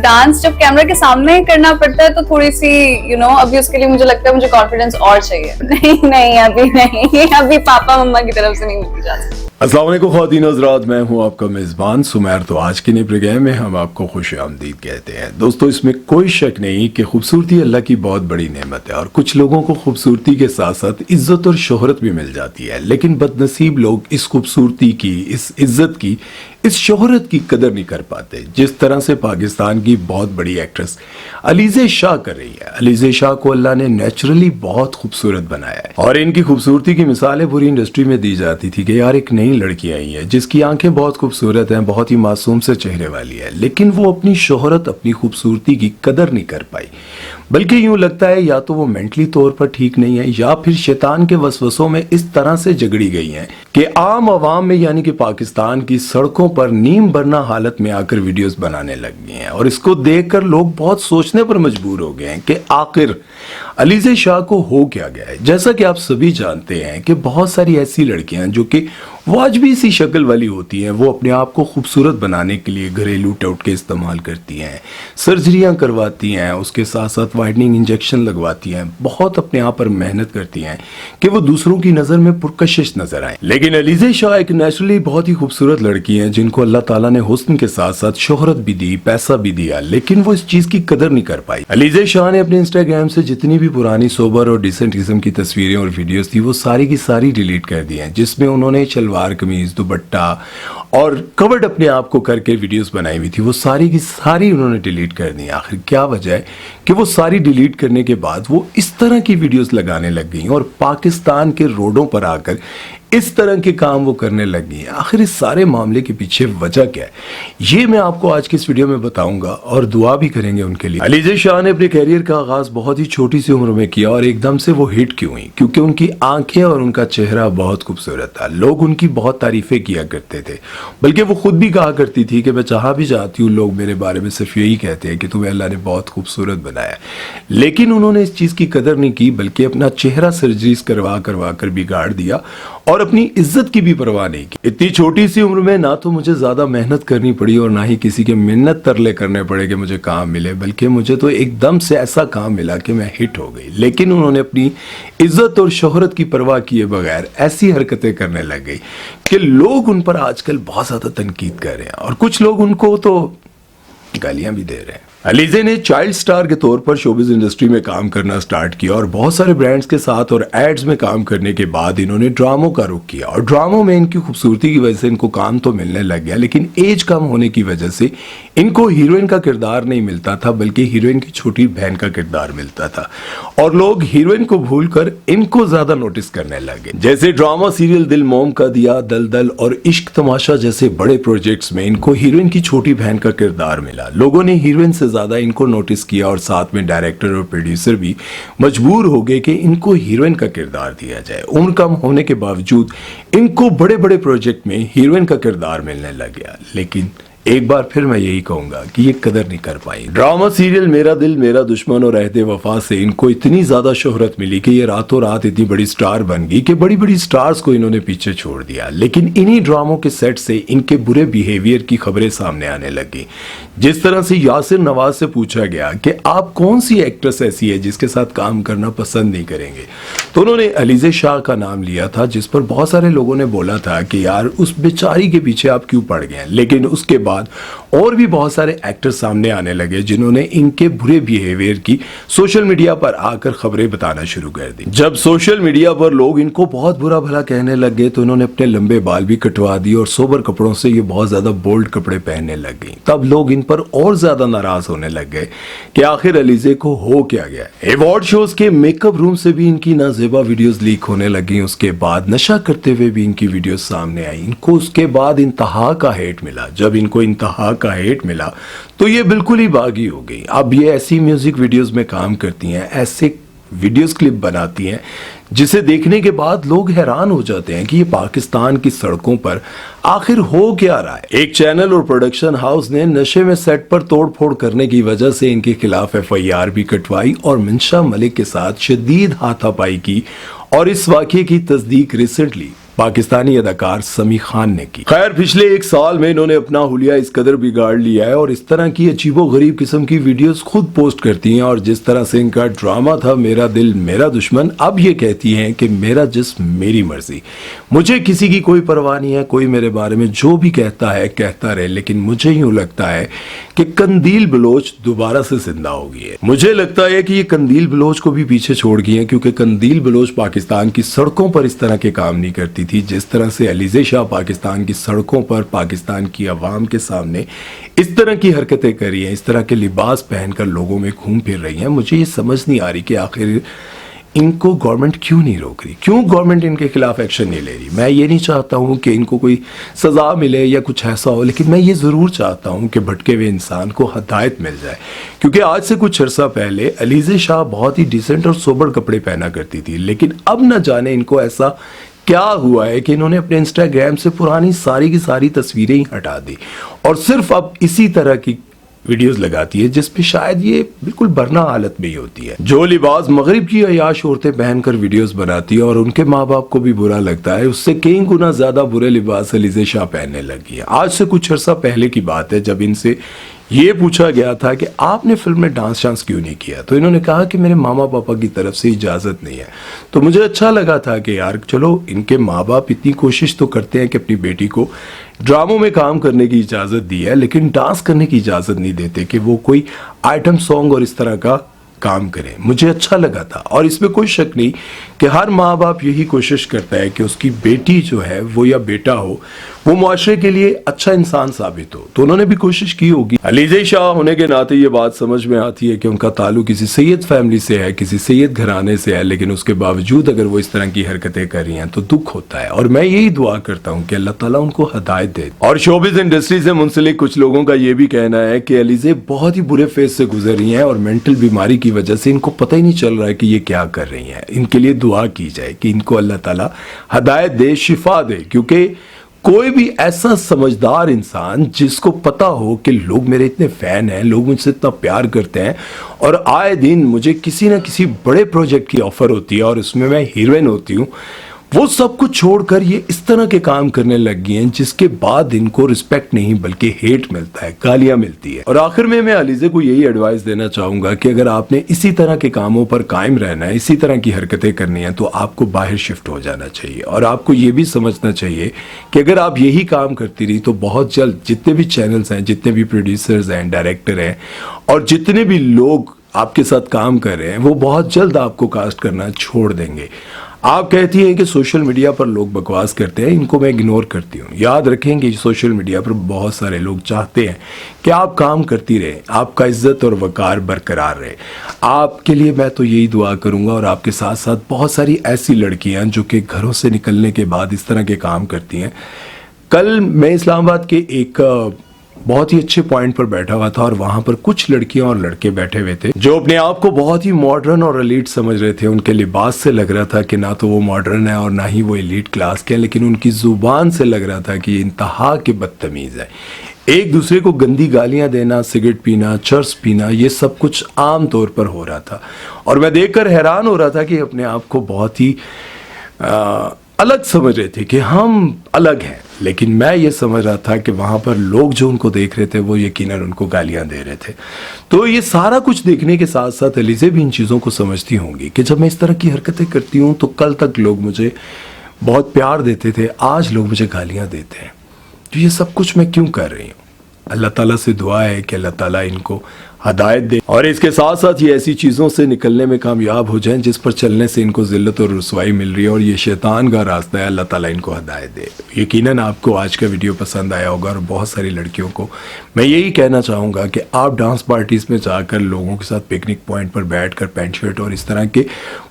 Dance जब camera के सामने करना पड़ता है तो थोड़ी सी अभी उसके लिए मुझे लगता है मुझे कॉन्फिडेंस और चाहिए. नहीं अभी नहीं, अभी पापा मम्मा की तरफ से नहीं मिलती जा सकती. अस्सलाम वालेकुम ख़वातीन हज़रात, मैं हूं आपका मेज़बान सुमैर. तो आज की नई प्रोग्राम में हम आपको खुशामदीद कहते हैं. दोस्तों, इसमें कोई शक नहीं कि खूबसूरती अल्लाह की बहुत बड़ी नेमत है और कुछ लोगों को खूबसूरती के साथ साथ इज्जत और शोहरत भी मिल जाती है. लेकिन बदनसीब लोग इस खूबसूरती की, इस इज्जत की, इस शोहरत की कदर नहीं कर पाते जिस तरह से पाकिस्तान की बहुत बड़ी एक्ट्रेस अलीज़े शाह कर रही है. अलीज़े शाह को अल्लाह ने नेचुरली बहुत खूबसूरत बनाया है और इनकी खूबसूरती की मिसालें पूरी इंडस्ट्री में दी जाती थी कि यार एक नई लड़की आई है जिसकी आंखें बहुत खूबसूरत हैं, बहुत ही मासूम से चेहरे वाली है, लेकिन वो अपनी शोहरत, अपनी खूबसूरती की कदर नहीं कर पाई. बल्कि यूं लगता है या तो वो मेंटली तौर पर ठीक नहीं है या फिर शैतान के वसवसों में इस तरह से जगड़ी गई हैं कि आम आवाम में यानी कि पाकिस्तान की सड़कों पर नीम बरना हालत में आकर वीडियोस बनाने लग गए हैं. और इसको देखकर लोग बहुत सोचने पर मजबूर हो गए हैं कि आखिर अलीज़े शाह को हो क्या गया है. जैसा कि आप सभी जानते हैं कि बहुत सारी ऐसी लड़कियां जो कि वाजबी सी शक्ल वाली होती हैं, वो अपने आप को खूबसूरत बनाने के लिए घरेलू टोटके इस्तेमाल करती हैं, सर्जरियां करवाती हैं, उसके साथ साथ वाइडनिंग इंजेक्शन लगवाती हैं, बहुत अपने आप पर मेहनत करती हैं कि वो दूसरों की नज़र में पुरकशिश नजर आए. लेकिन अलीज़े शाह एक नेचुरली बहुत ही खूबसूरत लड़की हैं जिनको अल्लाह ताला ने हुस्न के साथ साथ शोहरत भी दी, पैसा भी दिया, लेकिन वो इस चीज़ की कदर नहीं कर पाई. अलीज़े शाह ने अपने इंस्टाग्राम से जितनी भी पुरानी सोबर और डिसेंट किस्म की तस्वीरें और वीडियोस थी वो सारी की सारी डिलीट कर दी हैं, जिसमें उन्होंने सलवार कमीज, दुपट्टा और कवर्ड अपने आप को करके वीडियोस बनाई हुई थी, वो सारी की सारी उन्होंने डिलीट कर दी. आखिर क्या वजह है कि वो सारी डिलीट करने के बाद वो इस तरह की वीडियोस लगाने लग गई और पाकिस्तान के रोडों पर आकर इस तरह के काम वो करने लग गई हैं. आखिर इस सारे मामले के पीछे वजह क्या है, ये मैं आपको आज की इस वीडियो में बताऊंगा और दुआ भी करेंगे उनके लिए. अलीज़े शाह ने अपने कैरियर का आगाज बहुत ही छोटी सी उम्र में किया और एकदम से वो हिट क्यों हुई? क्योंकि उनकी आंखें और उनका चेहरा बहुत खूबसूरत था. लोग उनकी बहुत तारीफें किया करते थे, बल्कि वो खुद भी कहा करती थी कि मैं जहां भी जाती हूँ लोग मेरे बारे में सिर्फ यही कहते हैं कि तुम्हें अल्लाह ने बहुत खूबसूरत बनाया. लेकिन उन्होंने इस चीज की कदर नहीं की, बल्कि अपना चेहरा सर्जरीज करवा कर बिगाड़ दिया और अपनी इज्जत की भी परवाह नहीं की. इतनी छोटी सी उम्र में ना तो मुझे ज्यादा मेहनत करनी पड़ी और ना ही किसी के मिन्नत तरले करने पड़े कि मुझे काम मिले, बल्कि मुझे तो एकदम से ऐसा काम मिला कि मैं हिट हो गई. लेकिन उन्होंने अपनी इज्जत और शोहरत की परवाह किए बगैर ऐसी हरकतें करने लग गई कि लोग उन पर आजकल बहुत ज्यादा तनकीद कर रहे हैं और कुछ लोग उनको तो गालियां भी दे रहे हैं. अलीज़े ने चाइल्ड स्टार के तौर पर शोबिज़ इंडस्ट्री में काम करना स्टार्ट किया और बहुत सारे ब्रांड्स के साथ और एड्स में काम करने के बाद इन्होंने ड्रामों का रुख किया और ड्रामों में इनकी खूबसूरती की वजह से इनको काम तो मिलने लग गया, लेकिन एज कम होने की वजह से इनको हीरोइन का किरदार नहीं मिलता था, बल्कि हीरोइन की छोटी बहन का किरदार मिलता था और लोग हीरोइन को भूलकर इनको ज्यादा नोटिस करने लगे. जैसे ड्रामा सीरियल दिल मोम का दिया, दलदल और इश्क तमाशा जैसे बड़े प्रोजेक्ट्स में इनको हीरोइन की छोटी बहन का किरदार मिला. लोगों ने हीरोइन से ज्यादा इनको नोटिस किया और साथ में डायरेक्टर और प्रोड्यूसर भी मजबूर हो गए कि इनको हीरोइन का किरदार दिया जाए. उम्र कम होने के बावजूद इनको बड़े बड़े प्रोजेक्ट में हीरोइन का किरदार मिलने लग गया. लेकिन एक बार फिर मैं यही कहूंगा कि ये कदर नहीं कर पाई. ड्रामा सीरियल मेरा दिल मेरा दुश्मन और रहते वफा से इनको इतनी ज्यादा शोहरत मिली कि ये रातों रात इतनी बड़ी स्टार बन गई कि बड़ी बड़ी स्टार्स को इन्होंने पीछे छोड़ दिया. लेकिन इन्हीं ड्रामों के सेट से इनके बुरे बिहेवियर की खबरें सामने आने लगी. जिस तरह से यासिर नवाज से पूछा गया कि आप कौन सी एक्ट्रेस ऐसी है जिसके साथ काम करना पसंद नहीं करेंगे, तो उन्होंने अलीज़े शाह का नाम लिया था, जिस पर बहुत सारे लोगों ने बोला था कि यार उस बेचारी के पीछे आप क्यों पड़ गए. लेकिन उसके बाद और भी बहुत सारे एक्टर सामने आने लगे जिन्होंने इनके बुरे बिहेवियर की सोशल मीडिया पर आकर खबरें बताना शुरू कर दी. जब सोशल मीडिया पर लोग इनको बहुत बुरा भला कहने लगे तो इन्होंने अपने लंबे बाल भी कटवा दिए और सोबर कपड़ों से ये बहुत ज्यादा बोल्ड कपड़े पहनने लग गई. तब लोग इन पर और ज्यादा नाराज होने लग गए कि आखिर अलीज़े को हो क्या गया. अवार्ड शोज के मेकअप रूम से भी इनकी नाजेबा वीडियोस लीक होने लगी. उसके बाद नशा करते हुए भी इनकी वीडियोस सामने आई. इनको उसके बाद इंतहा का हेट मिला. जब इनको इंतहा का हेट मिला तो ये बिल्कुल ही बागी हो गई. अब ये ऐसी म्यूजिक वीडियोस में काम करती हैं, ऐसे वीडियोस क्लिप बनाती हैं जिसे देखने के बाद लोग हैरान हो जाते हैं कि ये पाकिस्तान की सड़कों पर आखिर हो क्या रहा है. एक चैनल और प्रोडक्शन हाउस ने नशे में सेट पर तोड़फोड़ करने की वजह से इनके खिलाफ FIR भी कटवाई और मिंशा मलिक के साथ शदीद हाथापाई की और इस वाकये की तस्दीक रिसेंटली पाकिस्तानी अदाकार समी खान ने की। खैर पिछले एक साल में इन्होंने अपना हुलिया इस कदर बिगाड़ लिया है और इस तरह की अजीबोगरीब किस्म की वीडियोस खुद पोस्ट करती हैं, और जिस तरह से इनका ड्रामा था मेरा दिल मेरा दुश्मन, अब ये कहती हैं कि मेरा जिस्म मेरी मर्जी, मुझे किसी की कोई परवाह नहीं है, कोई मेरे बारे में जो भी कहता है कहता रहे। लेकिन मुझे यूं लगता है कि कंदील बलोच दोबारा से जिंदा हो गई है। मुझे लगता है कि ये कंदील बलोच को भी पीछे छोड़ गई है, क्योंकि कंदील बलोच पाकिस्तान की सड़कों पर इस तरह के काम नहीं करती थी जिस तरह से अलीज़े शाह पाकिस्तान की सड़कों पर पाकिस्तान की आवाम के सामने इस तरह की हरकतें कर रही हैं, इस तरह के लिबास पहनकर लोगों में घूम फिर रही हैं। मुझे ये समझ नहीं आ रही कि आखिर इनको गवर्नमेंट क्यों नहीं रोक रही, क्यों गवर्नमेंट इनके खिलाफ एक्शन नहीं ले रही। मैं ये नहीं चाहता हूँ कि इनको कोई सज़ा मिले या कुछ ऐसा हो, लेकिन मैं ये ज़रूर चाहता हूँ कि भटके हुए इंसान को हदायत मिल जाए। क्योंकि आज से कुछ अर्सा पहले अलीज़े शाह बहुत ही डिसेंट और सोबर कपड़े पहना करती थी, लेकिन अब न जाने इनको ऐसा क्या हुआ है कि इन्होंने अपने इंस्टाग्राम से पुरानी सारी की सारी तस्वीरें ही हटा दी और सिर्फ अब इसी तरह की वीडियोस लगाती है जिसपे शायद ये बिल्कुल बरना हालत में ही होती है। जो लिबास मगरिब की अयाश औरतें पहनकर वीडियोस बनाती है और उनके माँ बाप को भी बुरा लगता है, उससे कई गुना ज्यादा बुरे लिबास अलीज़े शाह पहनने लगी है। आज से कुछ अर्सा पहले की बात है जब इनसे ये पूछा गया था कि आपने फिल्म में डांस क्यों नहीं किया, तो इन्होंने कहा कि मेरे मामा पापा की तरफ से इजाज़त नहीं है। तो मुझे अच्छा लगा था कि यार चलो इनके माँ बाप इतनी कोशिश तो करते हैं कि अपनी बेटी को ड्रामों में काम करने की इजाज़त दी है, लेकिन डांस करने की इजाज़त नहीं देते कि वो कोई आइटम सॉन्ग और इस तरह का काम करें। मुझे अच्छा लगा था और इसमें कोई शक नहीं कि हर माँ बाप यही कोशिश करता है कि उसकी बेटी जो है वो या बेटा हो वो मुआशरे के लिए अच्छा इंसान साबित हो, तो उन्होंने भी कोशिश की होगी। अलीज़े शाह होने के नाते ये बात समझ में आती है कि उनका ताल्लुक किसी सैयद फैमिली से है, किसी सैयद घराने से है, लेकिन उसके बावजूद अगर वो इस तरह की हरकतें कर रही हैं तो दुख होता है। और मैं यही दुआ करता हूँ कि अल्लाह ताला उनको हदायत दे। और शोबिज़ इंडस्ट्री से मुंसलिक कुछ लोगों का ये भी कहना है कि अलीज़े बहुत ही बुरे फेज से गुजर रही हैं और मेंटल बीमारी की वजह से इनको पता ही नहीं चल रहा है कि ये क्या कर रही हैं। इनके लिए दुआ की जाए कि इनको अल्लाह ताला हदायत दे, शिफा दे, क्योंकि कोई भी ऐसा समझदार इंसान जिसको पता हो कि लोग मेरे इतने फैन हैं, लोग मुझसे इतना प्यार करते हैं और आए दिन मुझे किसी ना किसी बड़े प्रोजेक्ट की ऑफर होती है और उसमें मैं हीरोइन होती हूँ, वो सब कुछ छोड़कर ये इस तरह के काम करने लग गए हैं जिसके बाद इनको रिस्पेक्ट नहीं बल्कि हेट मिलता है, गालियां मिलती है। और आखिर में मैं अलीज़े को यही एडवाइस देना चाहूंगा कि अगर आपने इसी तरह के कामों पर कायम रहना है, इसी तरह की हरकतें करनी है, तो आपको बाहर शिफ्ट हो जाना चाहिए। और आपको ये भी समझना चाहिए कि अगर आप यही काम करती रही तो बहुत जल्द जितने भी चैनल्स हैं, जितने भी प्रोड्यूसर्स हैं, डायरेक्टर हैं और जितने भी लोग आपके साथ काम कर रहे हैं वो बहुत जल्द आपको कास्ट करना छोड़ देंगे। आप कहती हैं कि सोशल मीडिया पर लोग बकवास करते हैं, इनको मैं इग्नोर करती हूँ। याद रखें कि सोशल मीडिया पर बहुत सारे लोग चाहते हैं कि आप काम करती रहें, आपका इज्जत और वकार बरकरार रहे। आपके लिए मैं तो यही दुआ करूँगा और आपके साथ साथ बहुत सारी ऐसी लड़कियाँ जो कि घरों से निकलने के बाद इस तरह के काम करती हैं। कल मैं इस्लामाबाद के एक बहुत ही अच्छे पॉइंट पर बैठा हुआ था और वहां पर कुछ लड़कियां और लड़के बैठे हुए थे जो अपने आप को बहुत ही मॉडर्न और एलीट समझ रहे थे। उनके लिबास से लग रहा था कि ना तो वो मॉडर्न है और ना ही वो एलीट क्लास के हैं, लेकिन उनकी जुबान से लग रहा था कि ये इंतहा के बदतमीज है। एक दूसरे को गंदी गालियां देना, सिगरेट पीना, चर्स पीना, ये सब कुछ आम तौर पर हो रहा था और मैं देखकर हैरान हो रहा था कि अपने आप को बहुत ही अलग समझ रहे थे कि हम अलग हैं, लेकिन मैं ये समझ रहा था कि वहाँ पर लोग जो उनको देख रहे थे वो यकीनन उनको गालियाँ दे रहे थे। तो ये सारा कुछ देखने के साथ साथ अलीज़े भी इन चीज़ों को समझती होंगी कि जब मैं इस तरह की हरकतें करती हूँ तो कल तक लोग मुझे बहुत प्यार देते थे, आज लोग मुझे गालियाँ देते हैं, तो ये सब कुछ मैं क्यों कर रही हूँ। अल्लाह ताला से दुआ है कि अल्लाह ताला इनको हदायत दे और इसके साथ साथ ये ऐसी चीज़ों से निकलने में कामयाब हो जाएं जिस पर चलने से इनको ज़िल्लत और रुसवाई मिल रही है और ये शैतान का रास्ता है। अल्लाह ताला इनको हदायत दे। यकीनन आपको आज का वीडियो पसंद आया होगा और बहुत सारी लड़कियों को मैं यही कहना चाहूँगा कि आप डांस पार्टीज़ में जाकर लोगों के साथ पिकनिक पॉइंट पर बैठ कर पैंट शर्ट और इस तरह के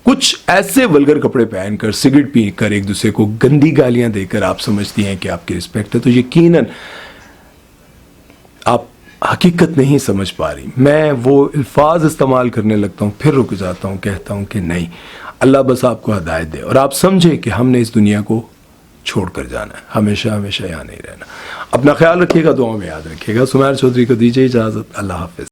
कुछ ऐसे वल्गर कपड़े पहनकर, सिगरेट पी कर, एक दूसरे को गंदी गालियाँ देकर आप समझती हैं कि आपकी रिस्पेक्ट है, तो यकीनन आप हकीकत नहीं समझ पा रही। मैं वो अल्फाज इस्तेमाल करने लगता हूँ, फिर रुक जाता हूँ, कहता हूँ कि नहीं, अल्लाह बस आपको हदायत दे और आप समझे कि हमने इस दुनिया को छोड़ कर जाना है, हमेशा हमेशा यहाँ नहीं रहना। अपना ख्याल रखिएगा, दुआ में याद रखिएगा। सुमैर चौधरी को दीजिए इजाज़त। अल्लाह हाफिज़।